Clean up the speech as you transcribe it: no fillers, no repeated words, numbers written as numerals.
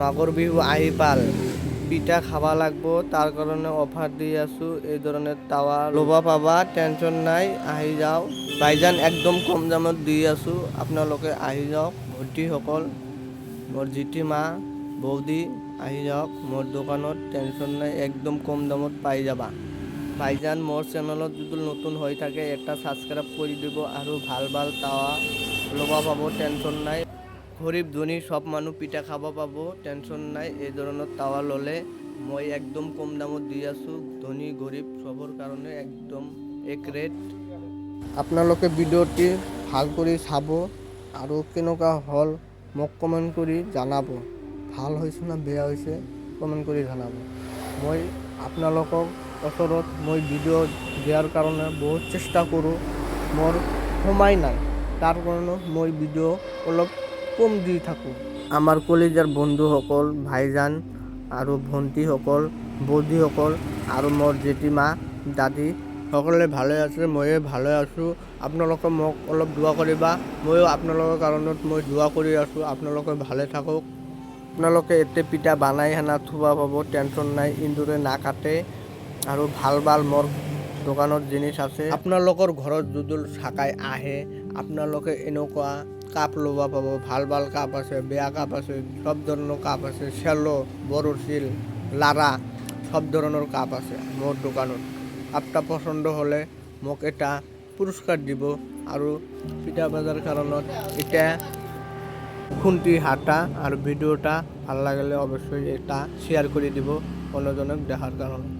মাঘৰ বিহু আহি পাল, পিঠা খাবা লাগবো, তাৰ কাৰণে অফাৰ দি আছো। এই ধরনের তাওয়া ল'ব পাবা, টেনশন নাই, আহি যাও। ভাইজান একদম কম দামত দি আছো, আপোনালোকে আহি যাওক। ভণ্টিসকল, মোৰ জিতি মা, বৌদি, আহি যাওক মোৰ দোকানত। টেনশন নাই, একদম কম দামত পাই যাবা। ভাইজান মোৰ চেনেলত যদি নতুন হৈ থাকে একটা সাবস্ক্ৰাইব কৰি দিব আৰু ভাল ভাল তাওয়া ল'ব পাব, টেনশন নাই। গৰিব ধনী সব মানুহ পিঠা খাব পাব, টেনশন নাই। এই ধৰণৰ তাৱা ল'লে মই একদম কম দামত দি আছোঁ। ধনী গৰীব সবৰ কাৰণে একদম এক ৰেট। আপোনালোকে ভিডিঅ'টি ভাল কৰি চাব আৰু কেনেকুৱা হ'ল মোক কমেণ্ট কৰি জনাব। ভাল হৈছে না বেয়া হৈছে কমেণ্ট কৰি জনাব। মই আপোনালোকৰ ওচৰত মই ভিডিঅ' দিয়াৰ কাৰণে বহুত চেষ্টা কৰোঁ, মোৰ সময় নাই, তাৰ কাৰণে মই ভিডিঅ' অলপ কম দি থাকোঁ। আমাৰ কলেজৰ বন্ধুসকল, ভাইজান আৰু ভণ্টিসকল, বৌদিসকল আৰু মোৰ জেঠীমা, দাদী সকলে ভালে আছে, ময়ে ভালে আছোঁ। আপোনালোকে মোক অলপ দোৱা কৰিবা, ময়ো আপোনালোকৰ কাৰণত মই দোৱা কৰি আছোঁ। আপোনালোকে ভালে থাকক। আপোনালোকে এতে পিঠা বানাই খানা থ'ব পাব, টেনশন নাই, ইন্দুৰে নাকাটে আৰু ভাল ভাল মোৰ দোকানত জিনিস আছে। আপোনালোকৰ ঘৰত যদি চাকাই আহে, আপোনালোকে এনেকুৱা কাপ ল'ব পাব। ভাল ভাল কাপ আছে, বেয়া কাপ আছে, সব ধৰণৰ কাপ আছে। চেলো, বৰশিল, লাৰা, সব ধৰণৰ কাপ আছে মোৰ দোকানত। কাপটা পছন্দ হ'লে মোক এটা পুৰস্কাৰ দিব আৰু পিঠা বজাৰ কাৰণত এটা খুন্তি হাতা আৰু ভিডিঅ'টা ভাল লাগিলে অৱশ্যই এটা শ্বেয়াৰ কৰি দিব অন্যজনক দেখাৰ কাৰণে।